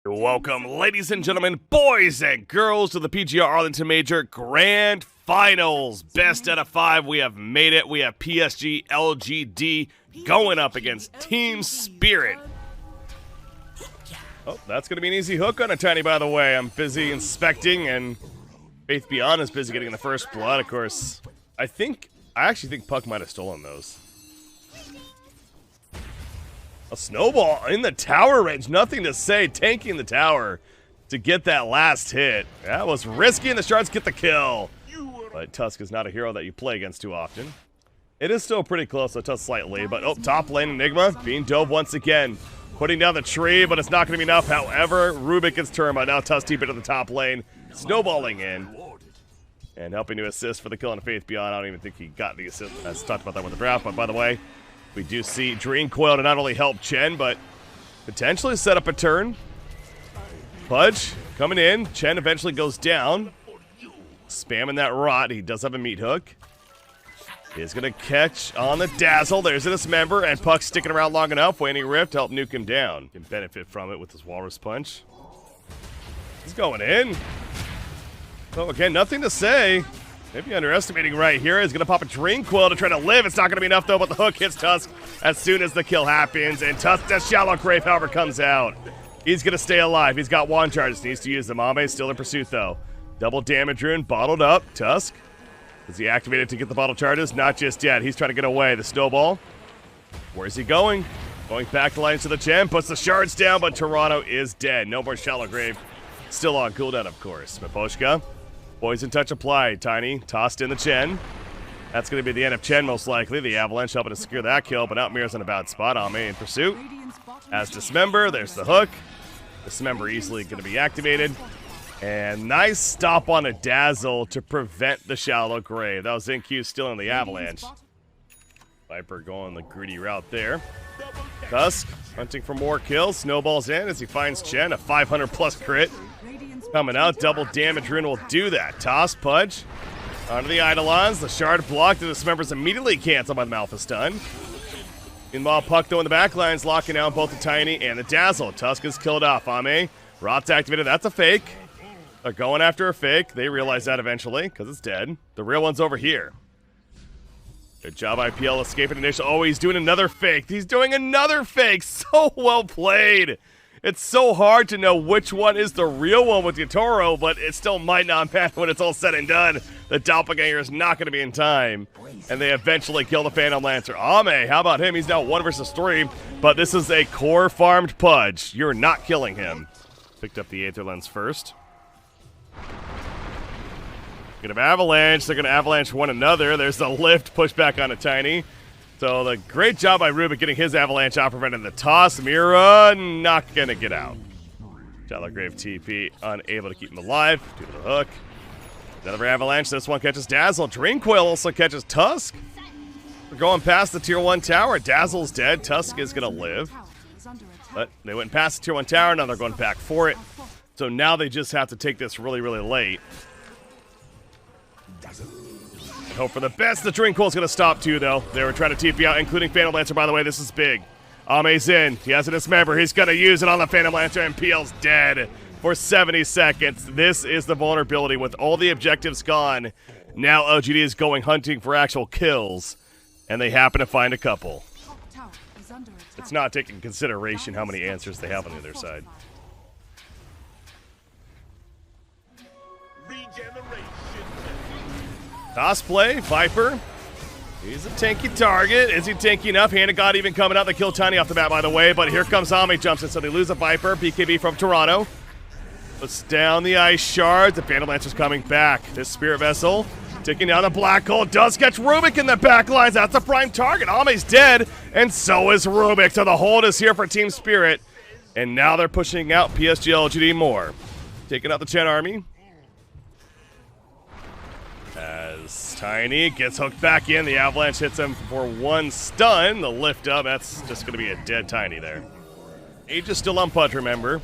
Welcome, ladies and gentlemen, boys and girls, to the PGR Arlington Major Grand Finals. Best out of 5, we have made it. We have PSG, LGD going up against Team Spirit. Oh, that's going to be an easy hook on a Tiny, by the way. I'm busy inspecting, and Faith Beyond is busy getting the first blood, of course. I actually think Puck might have stolen those. A snowball in the tower range, nothing to say, tanking the tower to get that last hit. That was risky, and the Shards get the kill. But Tusk is not a hero that you play against too often. It is still pretty close, so Tusk slightly, but top lane Enigma being dove once again. Putting down the tree, but it's not going to be enough. However, Rubik gets turned, but now Tusk deep into the top lane, snowballing in. And helping to assist for the kill on Faith Beyond. I don't even think he got the assist. I talked about that with the draft, but by the way, we do see Dream Coil to not only help Chen, but potentially set up a turn. Pudge coming in. Chen eventually goes down. Spamming that rot. He does have a meat hook. He's going to catch on the Dazzle. There's a dismember, and Puck sticking around long enough. Waning Rift to help nuke him down. Can benefit from it with his Walrus Punch. He's going in. So again, nothing to say. Maybe underestimating right here. He's going to pop a Dream Coil to try to live. It's not going to be enough, though, but the hook hits Tusk as soon as the kill happens. And Tusk, the Shallow Grave, however, comes out. He's going to stay alive. He's got wand charges. Needs to use them. Ame still in pursuit, though. Double damage rune, bottled up. Tusk. Is he activated to get the bottle charges? Not just yet. He's trying to get away. The snowball. Where's he going? Going back the lines to the Gem. Puts the shards down, but Toronto is dead. No more Shallow Grave. Still on cooldown, of course. Maposhka. Poison touch applied. Tiny tossed in the Chen. That's going to be the end of Chen, most likely. The Avalanche helping to secure that kill, but Outmir's in a bad spot. Ame in pursuit. As Dismember, there's the hook. Dismember easily going to be activated. And nice stop on a Dazzle to prevent the Shallow Grave. That was NQ still in the Avalanche. Viper going the greedy route there. Tusk hunting for more kills. Snowballs in as he finds Chen. A 500+ crit. Coming out, double damage rune will do that. Toss, Pudge, onto the Eidolons. The shard blocked, and the Dismember's immediately canceled by the Malphus stun. Meanwhile, Puck, though, in the back lines, locking down both the Tiny and the Dazzle. Tusk is killed off. Ame, Rot's activated. That's a fake. They're going after a fake. They realize that eventually, because it's dead. The real one's over here. Good job, IPL, escaping initial. Oh, he's doing another fake. He's doing another fake. So well played. It's so hard to know which one is the real one with Yatoro, but it still might not matter when it's all said and done. The Doppelganger is not going to be in time, and they eventually kill the Phantom Lancer. Ame, how about him? He's now 1 versus 3, but this is a core-farmed Pudge. You're not killing him. Picked up the Aether Lens first. Gonna have Avalanche. They're going to Avalanche one another. There's the lift, push back on a Tiny. So the great job by Rubik getting his Avalanche out, preventing the toss. Mira not going to get out. Shallow Grave TP unable to keep him alive due to the hook. Another Avalanche. This one catches Dazzle. Dream Coil also catches Tusk. We're going past the Tier 1 tower. Dazzle's dead. Tusk is going to live. But they went past the Tier 1 tower. Now they're going back for it. So now they just have to take this really, really late. Hope for the best. The Dream Coil's going to stop too, though. They were trying to TP out, including Phantom Lancer, by the way. This is big. Ame's in. He has a Dismember. He's going to use it on the Phantom Lancer, and PL's dead for 70 seconds. This is the vulnerability with all the objectives gone. Now LGD is going hunting for actual kills, and they happen to find a couple. It's not taking consideration how many answers they have on the other side. Toss play, Viper. He's a tanky target. Is he tanky enough? Hand of God even coming out. They kill Tiny off the bat, by the way, but here comes Ame jumps in, so they lose a Viper. BKB from Toronto. Puts down the Ice Shards. The Phantom Lancer's coming back. This Spirit Vessel ticking down the Black Hole. Does catch Rubik in the back lines. That's the prime target. Ame's dead, and so is Rubik. So the hold is here for Team Spirit, and now they're pushing out PSG LGD more. Taking out the Chen army. As Tiny gets hooked back in, the Avalanche hits him for 1 stun. The lift up, that's just going to be a dead Tiny there. Age is still on Pudge, remember.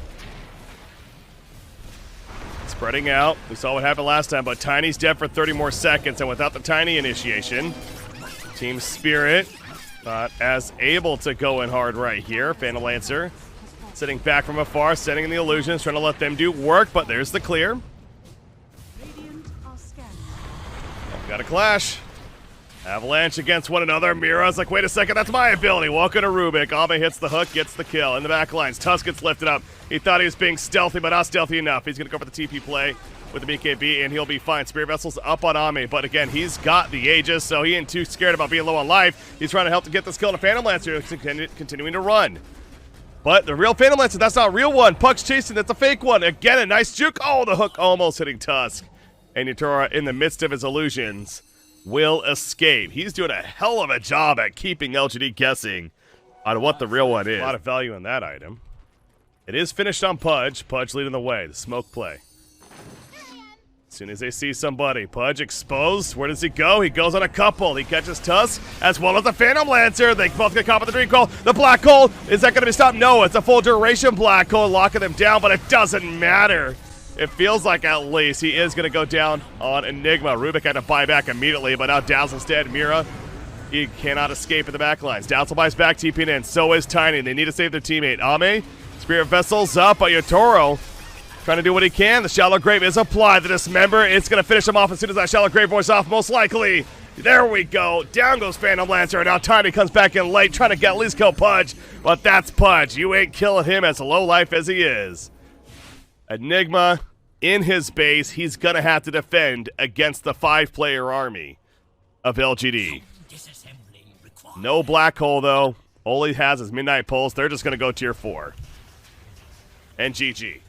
Spreading out. We saw what happened last time, but Tiny's dead for 30 more seconds, and without the Tiny initiation, Team Spirit not as able to go in hard right here. Phantom Lancer Sitting back from afar, sending in the illusions, trying to let them do work, but there's the clear. Got a clash. Avalanche against one another. Mira's like, wait a second, that's my ability. Welcome to Rubik. Ame hits the hook, gets the kill. In the back lines, Tusk gets lifted up. He thought he was being stealthy, but not stealthy enough. He's going to go for the TP play with the BKB, and he'll be fine. Spirit Vessel's up on Ame, but again, he's got the Aegis, so he ain't too scared about being low on life. He's trying to help to get this kill on a Phantom Lancer, continuing to run. But the real Phantom Lancer, that's not a real one. Puck's chasing, that's a fake one. Again, a nice juke. Oh, the hook almost hitting Tusk. And Yatora, in the midst of his illusions, will escape. He's doing a hell of a job at keeping LGD guessing on what the real one is. A lot of value in that item. It is finished on Pudge. Pudge leading the way. The smoke play. As soon as they see somebody, Pudge exposed. Where does he go? He goes on a couple. He catches Tusk as well as the Phantom Lancer. They both get caught with the Dream Coil. The Black Hole, is that going to be stopped? No, it's a full duration Black Hole locking them down, but it doesn't matter. It feels like at least he is going to go down on Enigma. Rubik had to buy back immediately, but now Dazzle's dead. Mira, he cannot escape in the back lines. Dazzle buys back, TPing in. So is Tiny. They need to save their teammate. Ame, Spirit Vessel's up, but Yotoro trying to do what he can. The Shallow Grave is applied. The Dismember, it's going to finish him off as soon as that Shallow Grave voice off, most likely. There we go. Down goes Phantom Lancer, and now Tiny comes back in late, trying to get at least kill Pudge. But that's Pudge. You ain't killing him as low life as he is. Enigma in his base, he's going to have to defend against the 5-player army of LGD. No Black Hole, though. All he has is Midnight Pulse. They're just going to go tier 4. And GG.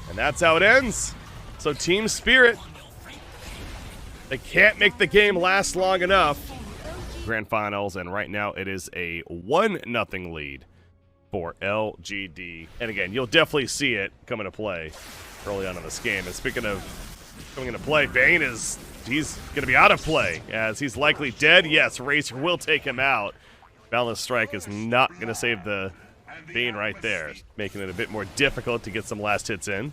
And that's how it ends. So Team Spirit, they can't make the game last long enough. Grand Finals, and right now it is a 1-0 lead for LGD. And again, you'll definitely see it come into play early on in this game. And speaking of coming into play, Bane he's going to be out of play as he's likely dead. Yes, Razor will take him out. Balance Strike is not going to save the Bane right there, making it a bit more difficult to get some last hits in.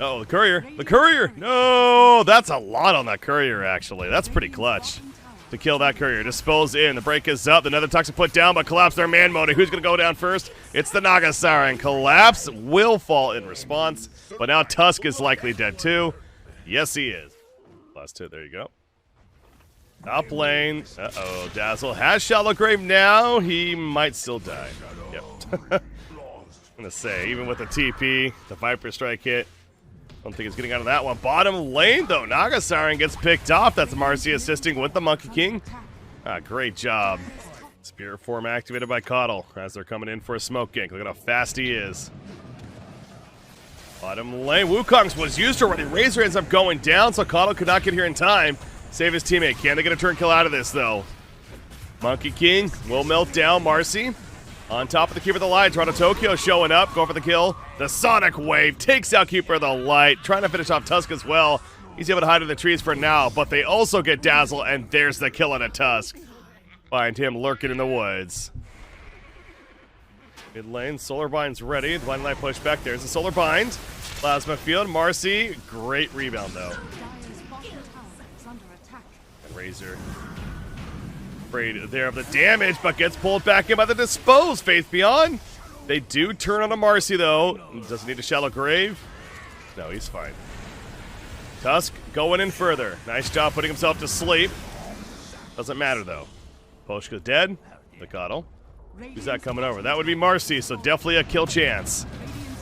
Oh, the Courier. The Courier! No! That's a lot on that Courier, actually. That's pretty clutch to kill that Courier. Dispose in. The break is up. Another Toxic put down, but Collapse their man mode. Who's going to go down first? It's the Nagasara, and Collapse will fall in response, but now Tusk is likely dead too. Yes, he is. Last hit. There you go. Top lane. Uh-oh. Dazzle has Shallow Grave now. He might still die. Yep. I'm going to say, even with the TP, the Viper Strike hit, I don't think he's getting out of that one. Bottom lane, though. Nagasara gets picked off. That's Marcy assisting with the Monkey King. Great job. Spirit form activated by Coddle as they're coming in for a smoke gank. Look at how fast he is. Bottom lane. Wukong's was used already. Razor ends up going down, so Coddle could not get here in time. Save his teammate. Can they get a turn kill out of this, though? Monkey King will melt down Marcy. On top of the Keeper of the Light, Toronto Tokyo showing up, going for the kill. The Sonic Wave takes out Keeper of the Light, trying to finish off Tusk as well. He's able to hide in the trees for now, but they also get Dazzle, and there's the kill on a Tusk. Find him lurking in the woods. Mid lane, Solar Bind's ready. The Blind Light push back. There's the Solar Bind. Plasma Field, Marcy. Great rebound, though. And Razor. Afraid there of the damage, but gets pulled back in by the Dispose. Faith Beyond. They do turn on a Marcy, though. Doesn't need a Shallow Grave. No, he's fine. Tusk going in further. Nice job putting himself to sleep. Doesn't matter, though. Poshka's dead. The Coddle. Who's that coming over? That would be Marcy, so definitely a kill chance.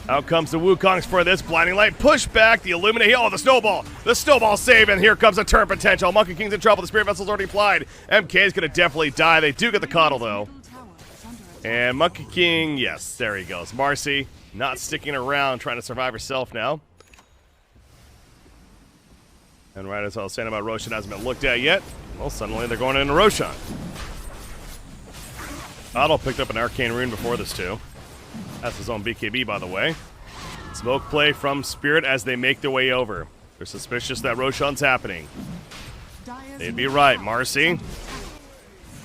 Out comes the Wukongs for this. Blinding Light push back. The Illuminate. Oh, the Snowball. The Snowball save, and here comes a turn potential. Monkey King's in trouble. The Spirit Vessel's already applied. MK is going to definitely die. They do get the Coddle, though. And Monkey King, yes, there he goes. Marcy not sticking around, trying to survive herself now. And right as I was saying about Roshan hasn't been looked at yet, well, suddenly they're going into Roshan. Coddle picked up an Arcane Rune before this, too. That's his own BKB, by the way. Smoke play from Spirit as they make their way over. They're suspicious that Roshan's happening. They'd be right. Marcy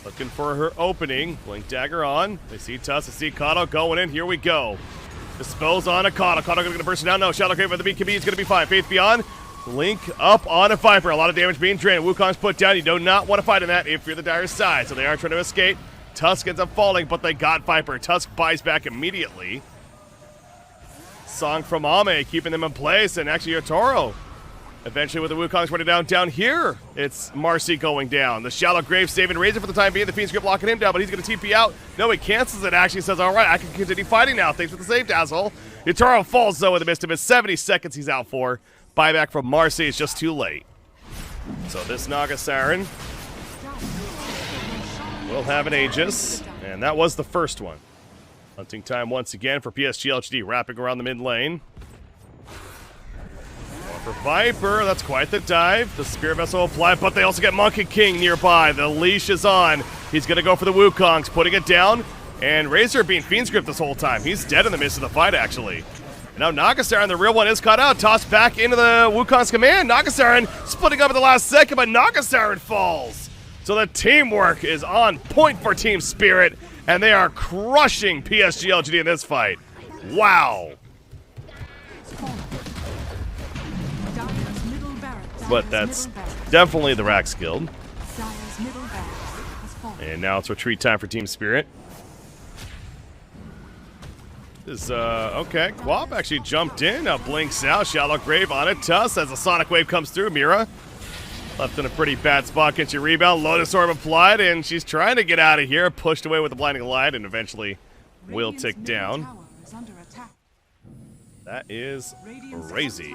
looking for her opening. Blink Dagger on. They see Tusk. They see Coddle going in. Here we go. Dispose on a Coddle. Coddle going to burst it down. No, Shadow Grave with the BKB is going to be fine. Faith Beyond. Link up on a Viper. A lot of damage being drained. Wukong's put down. You do not want to fight in that if you're the Dire side. So they are trying to escape. Tusk ends up falling, but they got Viper. Tusk buys back immediately. Song from Ame keeping them in place, and actually Yotaro. Eventually with the Wukong's running down here, it's Marcy going down. The Shallow Grave saving Razor for the time being. The Fiend's Grip locking him down, but he's going to TP out. No, he cancels it, actually says, all right, I can continue fighting now. Thanks for the save, Dazzle. Yotaro falls, though, in the midst of it. 70 seconds he's out for. Buyback from Marcy is just too late. So this Naga Siren will have an Aegis, and that was the first one. Hunting time once again for PSG LGD, wrapping around the mid lane. For Viper, that's quite the dive. The Spirit Vessel applied, but they also get Monkey King nearby. The leash is on. He's going to go for the Wukongs, putting it down. And Razor being Fiend's Grip this whole time. He's dead in the midst of the fight, actually. And now Nagasiren, the real one, is caught out. Tossed back into the Wukong's command. Nagasiren splitting up at the last second, but Nagasiren falls. So the teamwork is on point for Team Spirit, and they are crushing PSG LGD in this fight. Wow. But that's definitely the Rax Guild. And now it's retreat time for Team Spirit. This okay. Quap actually jumped in. Now blinks out. Shallow Grave on it. Tuss as a Sonic Wave comes through. Mira left in a pretty bad spot. Gets your rebound. Lotus Orb applied, and she's trying to get out of here. Pushed away with the Blinding Light, and eventually will tick down. That is crazy.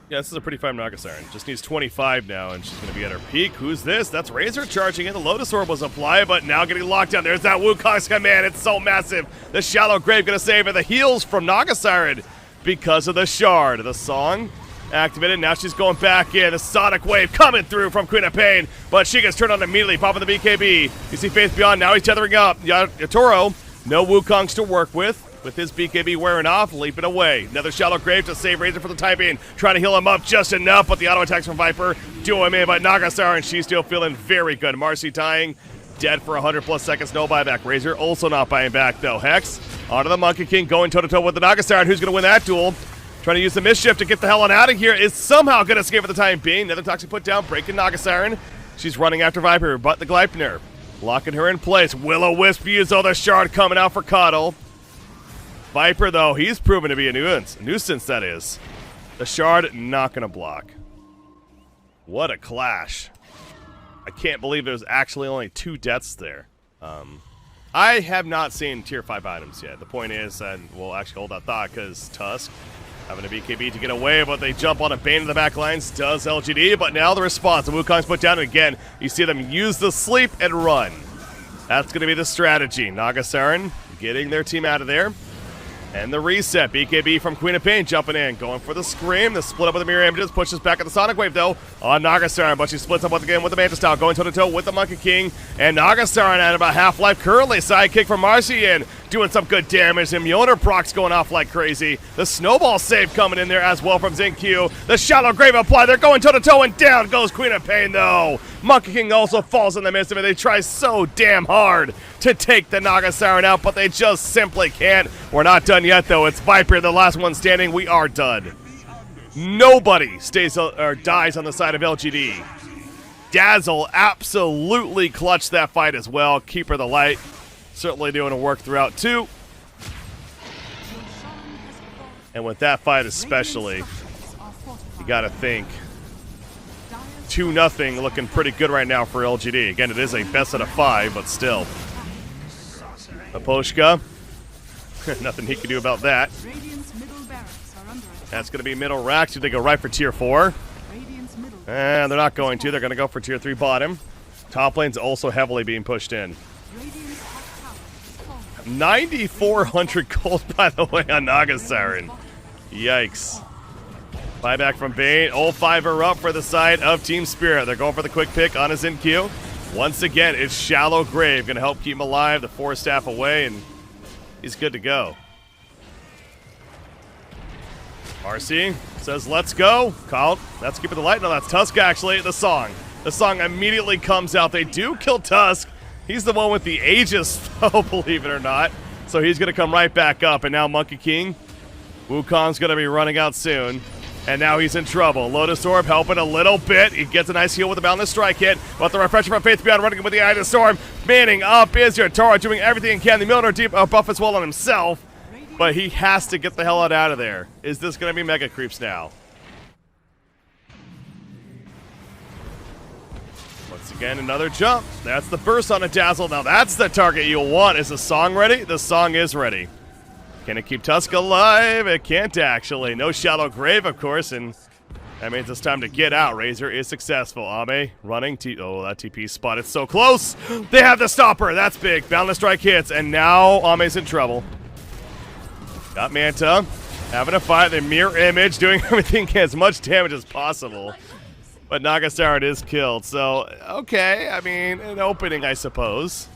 Yeah, this is a pretty fine Naga Siren. Just needs 25 now, and she's going to be at her peak. Who's this? That's Razor charging in. The Lotus Orb was applied, but now getting locked down. There's that Wukong's command. It's so massive. The Shallow Grave going to save her. The heals from Naga Siren because of the Shard. The Song activated. Now she's going back in. The Sonic Wave coming through from Queen of Pain, but she gets turned on immediately, popping the BKB. You see Faith Beyond. Now he's tethering up. Yotaro, no Wukongs to work with. With his BKB wearing off, leaping away. Another Shallow Grave to save Razor for the time being. Trying to heal him up just enough, but the auto attacks from Viper do him in. But Nagasar, and she's still feeling very good. Marcy dying, dead for 100+ seconds, no buyback. Razor also not buying back, though. Hex onto the Monkey King, going toe-to-toe with the Nagasar, and who's going to win that duel? Trying to use the Mischief to get the hell on out of here. Is somehow going to escape for the time being. Another Toxic put down, breaking Nagasar. She's running after Viper, but the Gleipnir locking her in place. Will-O-Wisp uses all the Shard coming out for Coddle. Viper, though, he's proven to be a nuisance, that is. The Shard not going to block. What a clash. I can't believe there's actually only 2 deaths there. I have not seen tier 5 items yet. The point is, and we'll actually hold that thought, because Tusk having a BKB to get away, but they jump on a Bane in the back lines. Does LGD, but now the response. The Wukong's put down, and again, you see them use the sleep and run. That's going to be the strategy. Nagasaren getting their team out of there. And the reset, BKB from Queen of Pain jumping in, going for the Scream. The split up with the Mirror Images, pushes back at the Sonic Wave, though, on Nagasaren, but she splits up once again with the Manta Style, going toe-to-toe with the Monkey King. And Nagasaren at about half-life currently. Sidekick from Marcy in, doing some good damage. And Mjolnir procs going off like crazy. The Snowball save coming in there as well from Zinq. The Shallow Grave apply. They're going toe-to-toe, and down goes Queen of Pain, though. Monkey King also falls in the midst of it. They try so damn hard to take the Nagasaren out, but they just simply can't. We're not done yet, though. It's Viper, the last one standing. We are done. Nobody stays or dies on the side of LGD. Dazzle absolutely clutched that fight as well. Keeper the light. Certainly doing a work throughout, too. And with that fight especially, you got to think 2-0 looking pretty good right now for LGD. Again, it is a best out of 5, but still. Aposhka. Nothing he can do about that. That's going to be middle racks. They go right for tier 4. And they're not going to. They're going to go for tier 3 bottom. Top lane's also heavily being pushed in. 9,400 gold, by the way, on Nagasaren. Yikes. Buyback from Bane. All 5 are up for the side of Team Spirit. They're going for the quick pick on his Zinq. Once again, it's Shallow Grave. Going to help keep him alive. The 4 staff away, and he's good to go. Marcy says, let's go. Called. That's keeping the light. No, that's Tusk, actually. The Song. The Song immediately comes out. They do kill Tusk. He's the one with the Aegis, though, believe it or not. So he's going to come right back up. And now Monkey King. Wukong's going to be running out soon. And now he's in trouble. Lotus Orb helping a little bit. He gets a nice heal with a Boundless Strike hit. But the refresher from Faith Beyond running with the Eye of the Storm. Manning up is your Toro, doing everything he can. The Milner deep buff as well on himself. But he has to get the hell out of there. Is this going to be Mega Creeps now? Once again, another jump. That's the burst on a Dazzle. Now that's the target you'll want. Is the song ready? The song is ready. Can it keep Tusk alive? It can't actually. No Shallow Grave, of course, and that means it's time to get out. Razor is successful. Ame running. Oh, that TP spot. It's so close. They have the stopper. That's big. Boundless Strike hits, and now Ame's in trouble. Got Manta. Having a fight. The mirror image doing everything as much damage as possible. But Nagasaran is killed. So, okay. I mean, an opening, I suppose.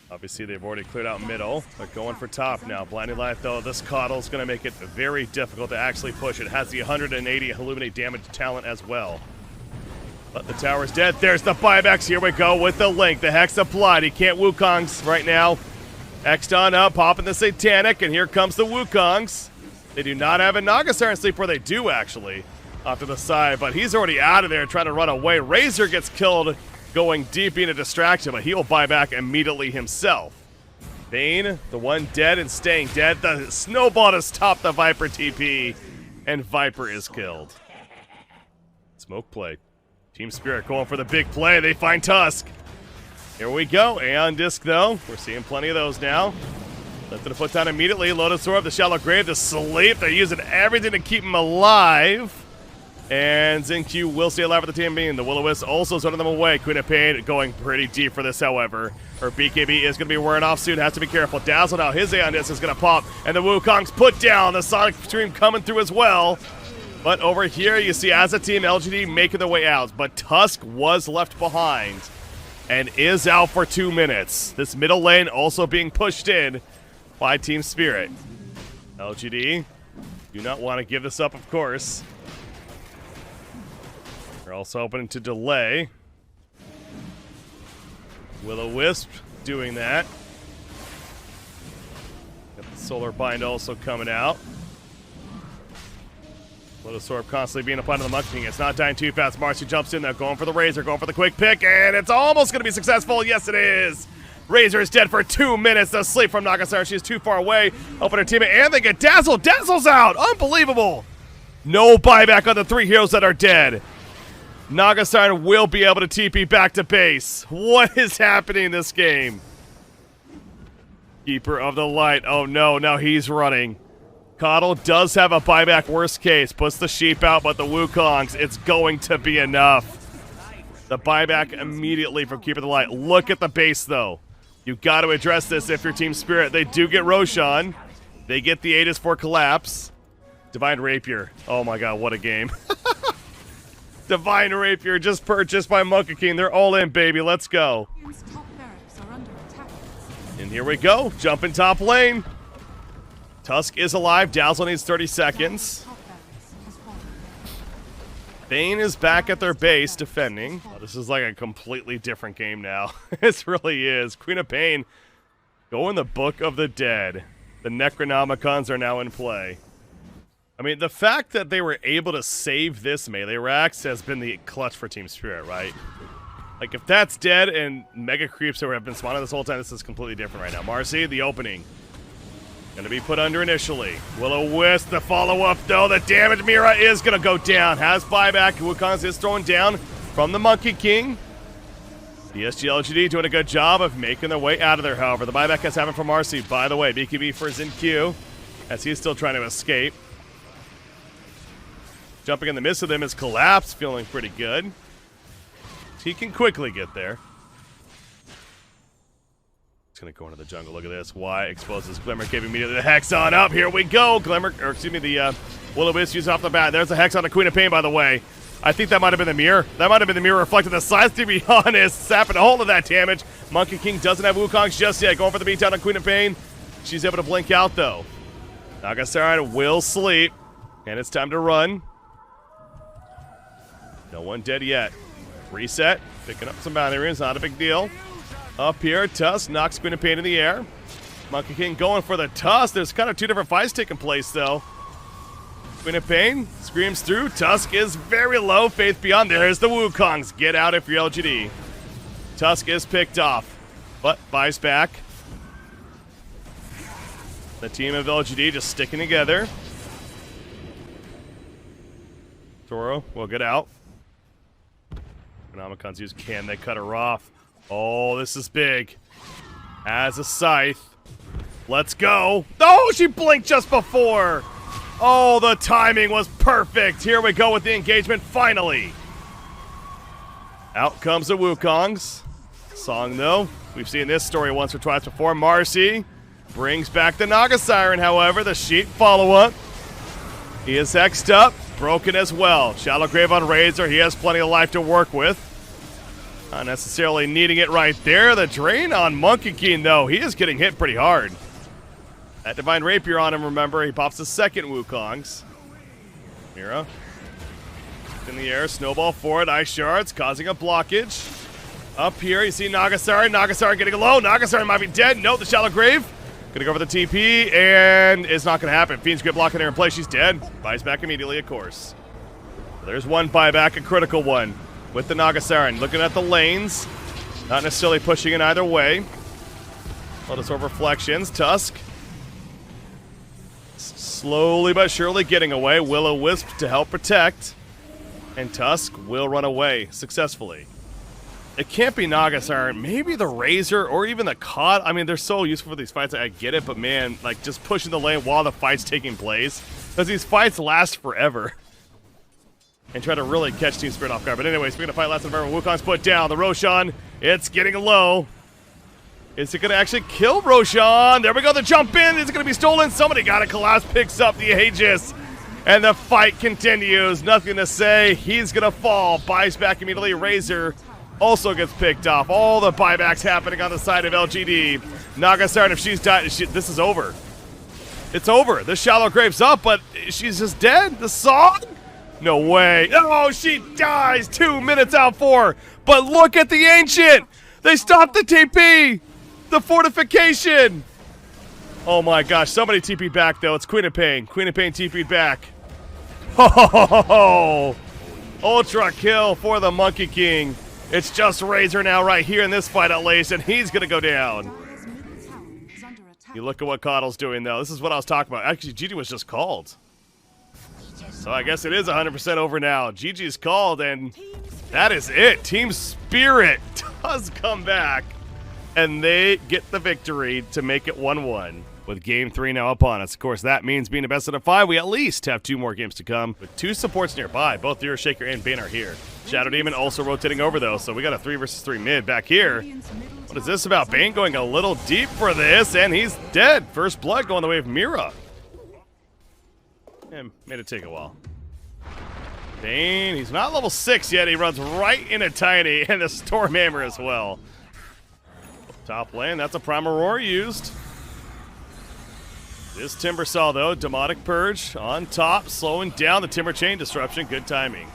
Obviously, they've already cleared out middle. They're going for top now. Blinding Light, though, this Coddle's going to make it very difficult to actually push. It has the 180 Illuminate damage talent as well. But the tower's dead. There's the buybacks. Here we go with the Link. The Hex applied. He can't Wukongs right now. Xdon up, popping the Satanic, and here comes the Wukongs. They do not have a Nagasaran sleep, where they do, actually, off to the side. But he's already out of there trying to run away. Razor gets killed going deep, being a distraction, but he will buy back immediately himself. Bane, the one dead and staying dead. The snowball to stop the Viper TP, and Viper is killed. Smoke play. Team Spirit going for the big play. They find Tusk. Here we go. Aeon Disc, though. We're seeing plenty of those now. Lifted a foot down immediately. Lotus Orb, the Shallow Grave, the Sleep. They're using everything to keep him alive. And Zinq will stay alive with the team being. The Will-O-Wisp also sending them away. Queen of Pain going pretty deep for this, however. Her BKB is going to be wearing off soon. Has to be careful. Dazzle now. His Aeon Disc is going to pop. And the Wukong's put down. The Sonic Stream coming through as well. But over here, you see as a team, LGD making their way out. But Tusk was left behind and is out for 2 minutes. This middle lane also being pushed in by Team Spirit. LGD do not want to give this up, of course. They're also hoping to delay. Will-O-Wisp doing that. Got the Solar Bind also coming out. Lotus Orb constantly being applied to the Monkey King. It's not dying too fast. Marcy jumps in there, going for the Razor, going for the quick pick, and it's almost going to be successful. Yes, it is. Razor is dead for 2 minutes. The sleep from Nagasaran. She's too far away. Helping her teammate, and they get Dazzle. Dazzle's out. Unbelievable. No buyback on the 3 heroes that are dead. Nagasaran will be able to TP back to base. What is happening in this game? Keeper of the Light. Oh no, now he's running. Coddle does have a buyback worst case. Puts the sheep out, but the Wukongs, it's going to be enough. The buyback immediately from Keeper of the Light. Look at the base, though. You got to address this if you're Team Spirit. They do get Roshan. They get the Aegis for Collapse. Divine Rapier. Oh my god, what a game. Divine Rapier just purchased by Monkey King. They're all in, baby. Let's go. And here we go. Jumping top lane. Tusk is alive. Dazzle needs 30 seconds. Bane is back at their base defending. Oh, this is like a completely different game now. This really is. Queen of Pain go in the Book of the Dead. The Necronomicons are now in play. I mean, the fact that they were able to save this melee Rax has been the clutch for Team Spirit, right? Like, if that's dead and Mega Creeps have been spawning this whole time, this is completely different right now. Marcy, the opening. Going to be put under initially. Will-O-Wisp, the follow-up, though. The damage Mira is going to go down. Has buyback. Wukong's is thrown down from the Monkey King. PSG LGD doing a good job of making their way out of there, however. The buyback has happened for Marcy. By the way, BKB for Zinq, as he's still trying to escape. Jumping in the midst of them is Collapse, feeling pretty good. He can quickly get there. He's going to go into the jungle. Look at this. Y exposes Glimmer Cave immediately. The Hex on up. Here we go. Glimmer, or excuse me, the Will-O-Wisp used off the bat. There's a Hex on the Queen of Pain, by the way. I think that might have been the mirror. That might have been the mirror reflecting the size, to be honest. Sapping a hold of that damage. Monkey King doesn't have Wukongs just yet. Going for the beatdown on Queen of Pain. She's able to blink out, though. Nagasaran will sleep. And it's time to run. No one dead yet. Reset. Picking up some bounty runes. Not a big deal. Up here, Tusk knocks Queen of Pain in the air. Monkey King going for the Tusk. There's kind of 2 different fights taking place, though. Queen of Pain screams through. Tusk is very low. Faith Beyond. There's the Wukongs. Get out if you're LGD. Tusk is picked off, but buys back. The team of LGD just sticking together. Toro will get out. Necronomicon's used. Can they cut her off? Oh, this is big. As a scythe. Let's go. Oh, she blinked just before. Oh, the timing was perfect. Here we go with the engagement finally. Out comes the Wukongs. Song, though, we've seen this story once or twice before. Marcy brings back the Naga Siren, however. The Sheep follow-up. He is hexed up. Broken as well. Shallow Grave on Razor. He has plenty of life to work with. Not necessarily needing it right there. The drain on Monkey King, though. He is getting hit pretty hard. That Divine Rapier on him, remember. He pops the second Wukongs. Mira. In the air. Snowball forward. Ice Shards causing a blockage. Up here, you see Nagasari. Nagasari getting low. Nagasari might be dead. Nope, the Shallow Grave. Gonna go for the TP, and it's not gonna happen. Fiend's Grip blocking there in place. She's dead. Buys back immediately, of course. There's one buyback, a critical one, with the Nagasari. Looking at the lanes. Not necessarily pushing in either way. Lotus Orb Reflections. Tusk. Slowly but surely getting away. Will-O-Wisp to help protect. And Tusk will run away successfully. It can't be Nagasari. Maybe the Razor or even the Cod. I mean, they're so useful for these fights. I get it, but man, like just pushing the lane while the fight's taking place. Because these fights last forever. And try to really catch Team Spirit off guard. But anyway, speaking of fight lasting forever, Wukong's put down. The Roshan, it's getting low. Is it going to actually kill Roshan? There we go, the jump in. Is it going to be stolen? Somebody got it. Collapse picks up the Aegis. And the fight continues. Nothing to say. He's going to fall. Buys back immediately. Razor also gets picked off. All the buybacks happening on the side of LGD. Nagasari, if she's died, this is over. It's over. The Shallow Grave's up, but she's just dead. The song? No way. Oh, she dies 2 minutes out 4. But look at the Ancient. They stopped the TP. The fortification. Oh my gosh. Somebody TP'd back, though. It's Queen of Pain. Queen of Pain TP'd back. Oh, ultra kill for the Monkey King. It's just Razor now right here in this fight at least, and he's going to go down. You look at what Coddle's doing, though. This is what I was talking about. Actually, GG was just called. So I guess it is 100% over now. GG's called, and that is it. Team Spirit does come back, and they get the victory to make it 1-1. With Game 3 now upon us. Of course, that means being a best out of 5, we at least have 2 more games to come. With 2 supports nearby, both Zero Shaker and Bane are here. Shadow Demon also rotating over, though, so we got a 3 versus 3 mid back here. What is this about? Bane going a little deep for this, and he's dead. First blood going the way of Mira. And made it take a while. Bane, he's not level 6 yet. He runs right into Tiny, and the Storm Hammer as well. Top lane, that's a Prime Aurora used. This Timbersaw, though, Demonic Purge on top, slowing down the Timber Chain Disruption. Good timing.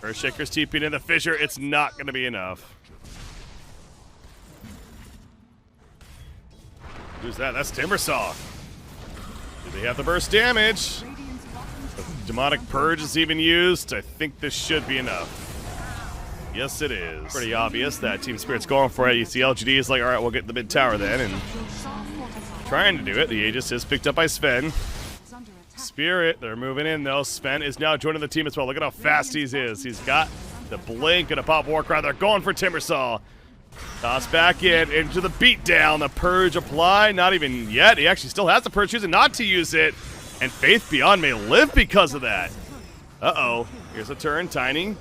Earthshaker's TP'd in the fissure. It's not going to be enough. Who's that? That's Timbersaw. Do they have the burst damage? The Demonic Purge is even used. I think this should be enough. Yes, it is. Pretty obvious that Team Spirit's going for it. You see LGD is like, all right, we'll get the mid tower then, and trying to do it. The Aegis is picked up by Sven. Spirit, they're moving in though. Sven is now joining the team as well. Look at how fast he is. He's got the blink and a pop Warcry. They're going for Timbersaw. Toss back into the beatdown. The Purge apply. Not even yet. He actually still has the Purge, choosing not to use it. And Faith Beyond may live because of that. Uh-oh. Here's a turn. Tiny.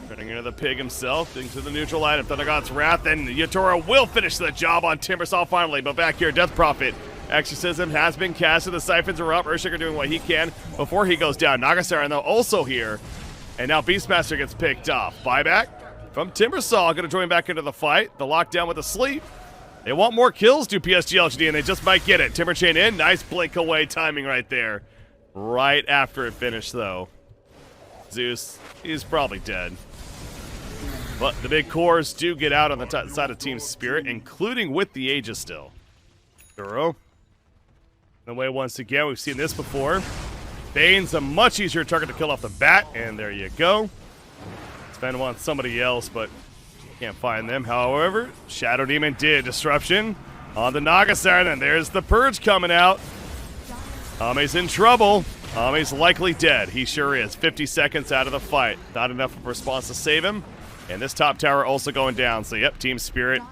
Turning into the pig himself. Into the neutral line of Thunder God's Wrath. And Yatora will finish the job on Timbersaw finally. But back here, Death Prophet. Exorcism has been casted. The Siphons are up. Earthshaker doing what he can before he goes down. Nagasari, though, also here. And now Beastmaster gets picked off. Buyback from Timbersaw. Going to join back into the fight. The lockdown with the sleep. They want more kills, do PSG LGD, and they just might get it. Timber Chain in. Nice blink away timing right there. Right after it finished, though. Zeus, he's probably dead. But the big cores do get out on the side of Team Spirit, including with the Aegis still. Duro. The way once again, we've seen this before. Bane's a much easier target to kill off the bat, and there you go. Sven wants somebody else, but can't find them. However, Shadow Demon did. Disruption on the Naga Siren, and there's the Purge coming out. Ame's in trouble. Ame's likely dead. He sure is. 50 seconds out of the fight. Not enough of a response to save him. And this top tower also going down. So, yep, Team Spirit.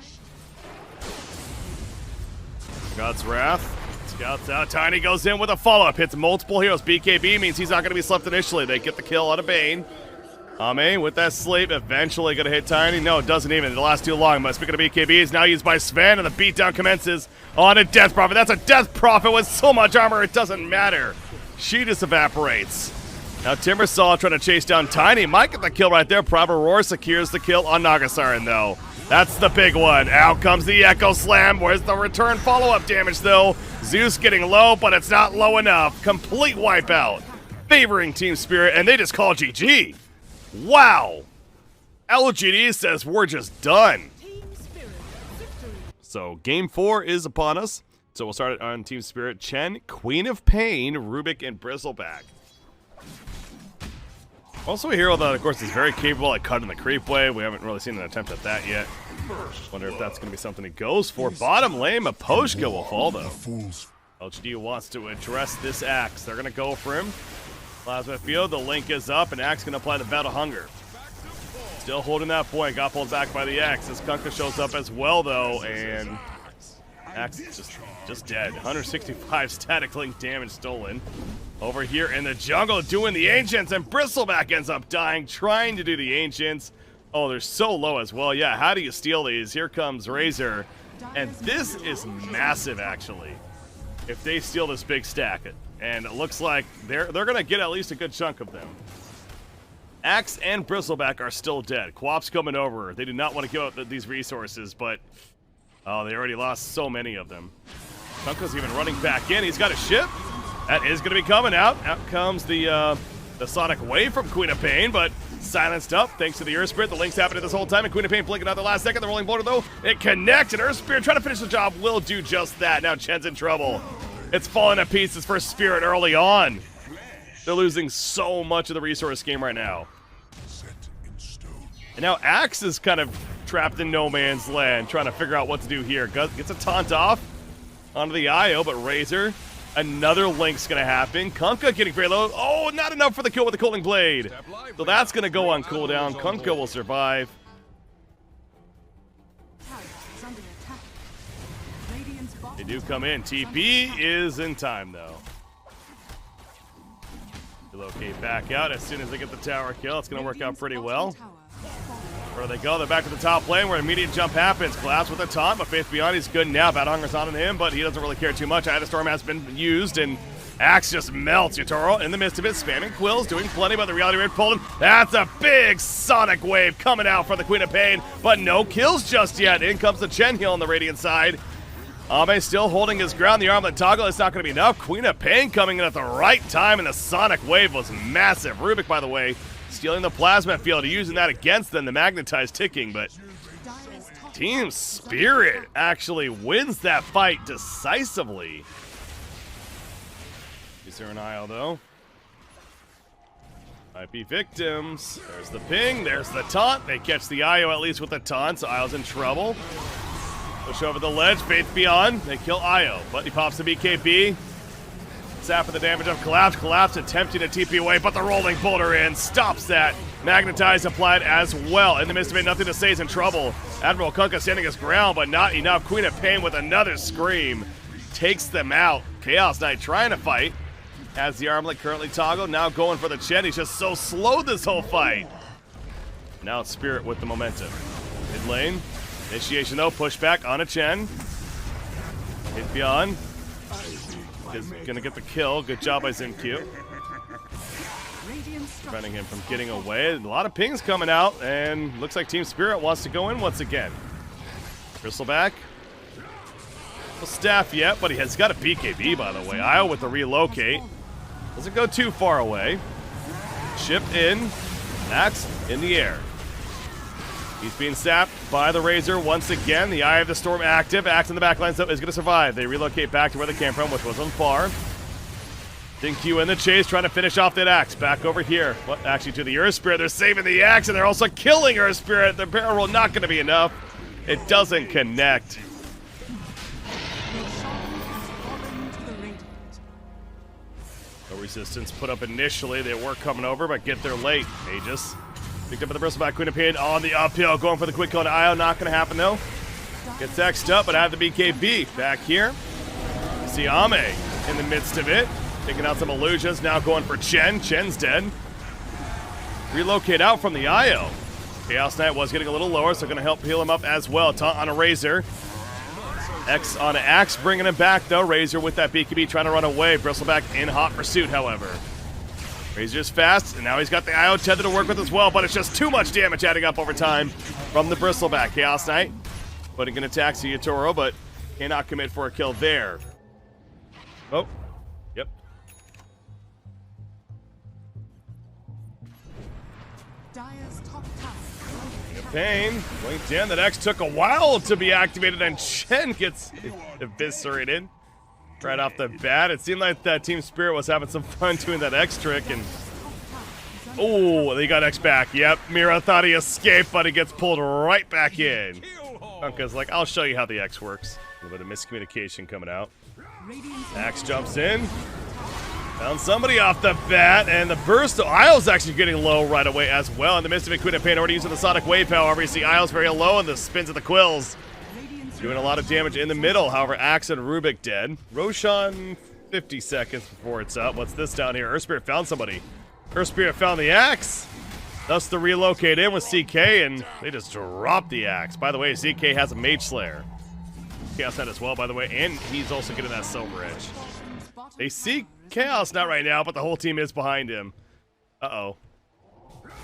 God's Wrath. Scouts out. Tiny goes in with a follow-up. Hits multiple heroes. BKB means he's not going to be slept initially. They get the kill on a Bane. Ame with that sleep, eventually going to hit Tiny. No, it doesn't even. It lasts too long. But speaking of BKB, is now used by Sven, and the beatdown commences on a Death Prophet. That's a Death Prophet with so much armor, it doesn't matter. She just evaporates. Now Timbersaw trying to chase down Tiny. Might get the kill right there. Proper Roar secures the kill on Naga Siren, though. That's the big one. Out comes the Echo Slam. Where's the return follow-up damage, though? Zeus getting low, but it's not low enough. Complete wipeout. Favoring Team Spirit, and they just call GG. Wow! LGD says we're just done. So game 4 is upon us. So we'll start it on Team Spirit. Chen, Queen of Pain, Rubik, and Bristleback. Also a hero that, of course, is very capable at cutting the creep wave. We haven't really seen an attempt at that yet. Wonder if that's going to be something he goes for. Bottom lane, Maposhka will fall, though. LGD wants to address this Axe. They're going to go for him. Plasma Field, the link is up, and Axe going to apply the Battle Hunger. Still holding that point, got pulled back by the Axe. As Kunkka shows up as well, though, and Axe is just dead. 165 static link damage stolen. Over here in the jungle doing the Ancients, and Bristleback ends up dying, trying to do the Ancients. Oh, they're so low as well. Yeah, how do you steal these? Here comes Razor, and this is massive, actually, if they steal this big stack. And it looks like they're going to get at least a good chunk of them. Axe and Bristleback are still dead. Quap's coming over. They do not want to give up these resources, but oh, they already lost so many of them. Kunkka's even running back in. He's got a ship. That is going to be coming out. Out comes the Sonic Wave from Queen of Pain, but silenced up thanks to the Earth Spirit. The link's happening this whole time, and Queen of Pain blinking out the last second. The Rolling Boulder, though, it connects, and Earth Spirit trying to finish the job will do just that. Now Chen's in trouble. It's falling to pieces for Spirit early on. They're losing so much of the resource game right now. And now Axe is kind of trapped in no man's land, trying to figure out what to do here. Gets a taunt off onto the IO, but Razor, another link's going to happen. Kunkka getting very low. Oh, not enough for the kill with the Cooling Blade. So that's going to go on cooldown. Kunkka will survive. They do come in. TP is in time, though. Relocate back out as soon as they get the tower kill. It's going to work out pretty well. Where they go? They're back to the top lane where immediate jump happens. Collapse with a taunt, but Faith Beyond, he's good now. Battle Hunger's on him, but he doesn't really care too much. Either Storm has been used, and Axe just melts. Yatoro in the midst of it, spamming Quills, doing plenty, but the Reality Raid pulled him. That's a big Sonic Wave coming out for the Queen of Pain, but no kills just yet. In comes the Chen heal on the Radiant side. Ame still holding his ground. The Armlet Toggle is not going to be enough. Queen of Pain coming in at the right time, and the Sonic Wave was massive. Rubik, by the way, stealing the Plasma Field, using that against them, the Magnetized ticking, but Team Spirit actually wins that fight decisively. Is there an IO, though? Might be victims. There's the ping, there's the taunt. They catch the IO at least with the taunt, so IO's in trouble. Push over the ledge, Faith Beyond. They kill IO, but he pops the BKB. Zap for the damage of Collapse. Collapse attempting to TP away, but the Rolling Boulder in stops that. Magnetize applied as well. In the midst of it, nothing to say, is in trouble. Admiral Kunkka standing his ground, but not enough. Queen of Pain with another scream takes them out. Chaos Knight trying to fight. Has the armlet currently toggled. Now going for the Chen. He's just so slow this whole fight. Now it's Spirit with the momentum. Mid lane. Initiation though, pushback on a Chen. Hit Beyond. Is gonna get the kill. Good job by ZimQ. Preventing him from getting away. A lot of pings coming out, and looks like Team Spirit wants to go in once again. Bristleback. No staff yet, but he has got a BKB, by the way. Io with the relocate. Doesn't go too far away. Ship in. Axe in the air. He's being sapped by the Razor once again. The Eye of the Storm active. Axe in the back line is going to survive. They relocate back to where they came from, which was on far. Q in the chase, trying to finish off that axe. Back over here. What? Actually, to the Earth Spirit. They're saving the axe, and they're also killing Earth Spirit. The barrel roll not going to be enough. It doesn't connect. No resistance put up initially. They were coming over, but get there late. Aegis picked up by the bristleback. Queen of Pain on the uphill, going for the quick kill on Io. Not going to happen, though. Gets X'd up, but I have the BKB. Back here. See Ame in the midst of it. Taking out some illusions. Now going for Chen. Chen's dead. Relocate out from the Io. Chaos Knight was getting a little lower, so going to help heal him up as well. Taunt on a Razor. X on an Axe, bringing him back, though. Razor with that BKB trying to run away. Bristleback in hot pursuit, however. Razor's fast, and now he's got the IO tether to work with as well, but it's just too much damage adding up over time from the Bristleback. Chaos Knight putting an attack to Yatoro, but cannot commit for a kill there. Oh, yep. Pain, blinked in. That X took a while to be activated, and Chen gets eviscerated right off the bat. It seemed like that Team Spirit was having some fun doing that X trick, and oh, they got X back. Yep, Mira thought he escaped, but he gets pulled right back in. Funka's like, I'll show you how the X works. A little bit of miscommunication coming out. Axe jumps in. Found somebody off the bat, and the burst. Isle's actually getting low right away as well. In the midst of it, Queen of Pain already using the Sonic Wave, however. You see Isle's very low, and the spins of the Quills doing a lot of damage in the middle. However, Axe and Rubik dead. Roshan, 50 seconds before it's up. What's this down here? Earth Spirit found somebody. Earth Spirit found the Axe. Thus the relocate in with CK, and they just dropped the Axe. By the way, CK has a Mage Slayer. Chaos Knight as well, by the way, and he's also getting that Silver Edge. They see Chaos Knight right now, but the whole team is behind him. Uh-oh.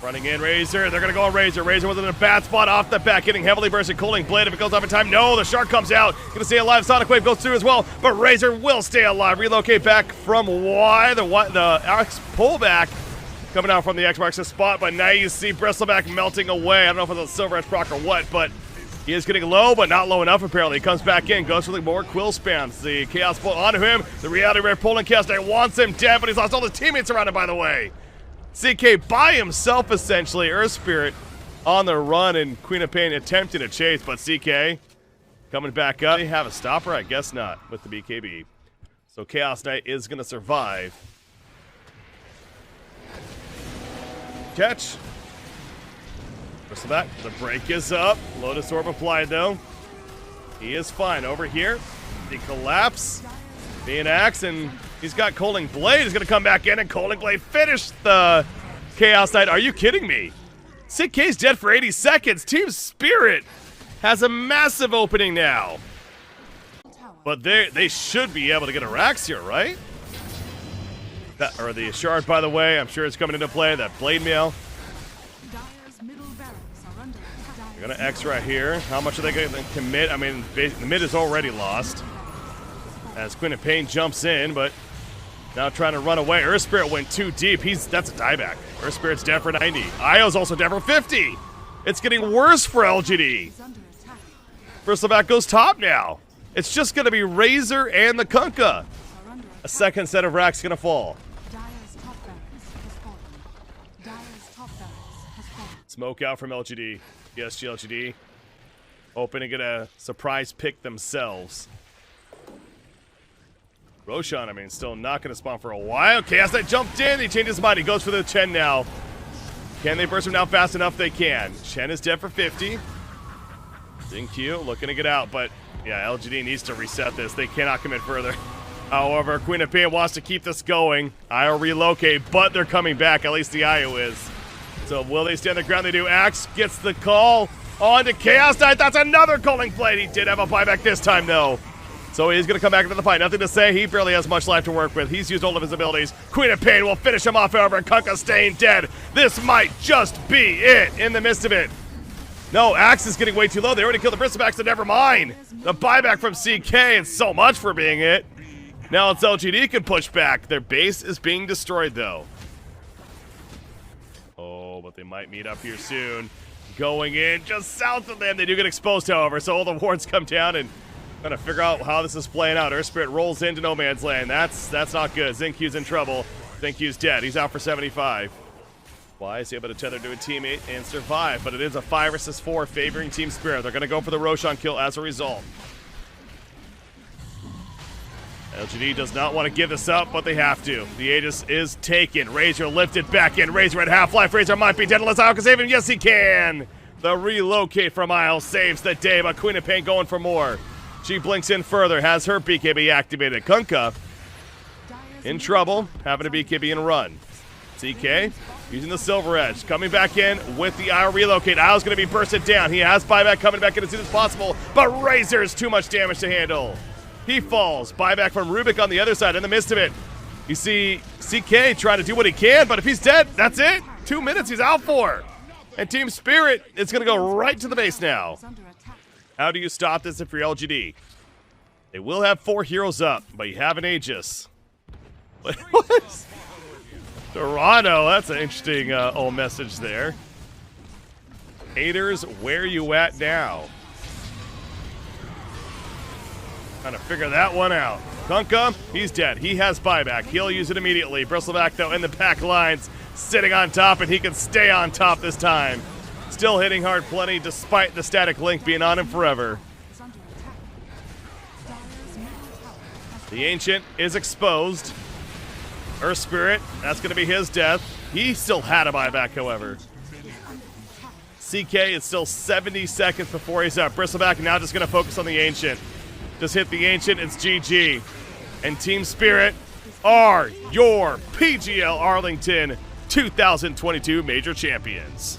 Running in, Razor. They're going to go on Razor. Razor was in a bad spot off the back, getting heavily bursted. Cooling Blade if it goes off in time. No, the Shark comes out. Going to stay alive. Sonic Wave goes through as well, but Razor will stay alive. Relocate back from Y. The Axe pullback coming out from the X marks the spot, but now you see Bristleback melting away. I don't know if it's a Silver Edge proc or what, but he is getting low, but not low enough apparently. He comes back in, goes for the more Quill spams. The Chaos pull onto him. The Reality Rare pulling Chaos Knight wants him dead, but he's lost all his teammates around him, by the way. CK by himself, essentially. Earth Spirit on the run, and Queen of Pain attempting to chase, but CK coming back up. They have a stopper? I guess not with the BKB. So Chaos Knight is going to survive. Catch. Bristleback, the break is up. Lotus Orb applied, though. He is fine over here. The collapse. Being Axe, and he's got Coaling Blade. He's going to come back in, and Coaling Blade finished the Chaos Knight. Are you kidding me? CK's dead for 80 seconds. Team Spirit has a massive opening now. But they should be able to get a Rax here, right? That, or the Shard, by the way. I'm sure it's coming into play. That Blade Mail. They're going to X right here. How much are they going to commit? I mean, the mid is already lost. As Queen of Pain jumps in, but now trying to run away. Earth Spirit went too deep. That's a dieback. Earth Spirit's dead for 90. Io's also dead for 50. It's getting worse for LGD. Bristleback goes top now. It's just going to be Razor and the Kunkka. A second set of racks going to fall. Smoke out from LGD. Yes, LGD. Hoping to get a surprise pick themselves. Roshan, I mean, still not going to spawn for a while. Chaos Knight jumped in. He changed his mind. He goes for the Chen now. Can they burst him down fast enough? They can. Chen is dead for 50. Q looking to get out, but yeah, LGD needs to reset this. They cannot commit further. However, Queen of Pain wants to keep this going. IO relocate, but they're coming back. At least the IO is. So will they stand their ground? They do. Axe gets the call on to Chaos Knight. That's another Coaling Blade. He did have a buyback this time, though. So he's going to come back into the fight. Nothing to say. He barely has much life to work with. He's used all of his abilities. Queen of Pain will finish him off, however. Kunkka staying dead. This might just be it in the midst of it. No, Axe is getting way too low. They already killed the Bristleback, so never mind. The buyback from CK, and so much for being it. Now it's LGD can push back. Their base is being destroyed, though. Oh, but they might meet up here soon. Going in just south of them. They do get exposed, however, so all the wards come down, and Trying to figure out how this is playing out. Earth Spirit rolls into no man's land. That's not good. Xinq's in trouble. Xinq's dead. He's out for 75. Why is he able to tether to a teammate and survive? But it is a 5 versus 4 favoring Team Spirit. They're going to go for the Roshan kill as a result. LGD does not want to give this up, but they have to. The Aegis is taken. Razor lifted back in. Razor at half-life. Razor might be dead unless Isle can save him. Yes, he can. The relocate from Isle saves the day, but Queen of Pain going for more. She blinks in further, has her BKB activated. Kunkka in trouble, having a BKB and run. CK using the Silver Edge, coming back in with the Isle relocate. Isle's going to be bursted down. He has buyback coming back in as soon as possible, but Razor's too much damage to handle. He falls. Buyback from Rubik on the other side in the midst of it. You see CK trying to do what he can, but if he's dead, that's it. 2 minutes he's out for. And Team Spirit is going to go right to the base now. How do you stop this if you're LGD? They will have 4 heroes up, but you have an Aegis. What? Toronto, that's an interesting old message there. Haters, where you at now? Trying to figure that one out. Kunkka, he's dead. He has buyback. He'll use it immediately. Bristleback, though, in the back lines, sitting on top, and he can stay on top this time. Still hitting hard plenty, despite the static link being on him forever. The Ancient is exposed. Earth Spirit, that's going to be his death. He still had a buyback, however. CK is still 70 seconds before he's up. Bristleback now just going to focus on the Ancient. Just hit the Ancient, it's GG. And Team Spirit are your PGL Arlington 2022 Major Champions.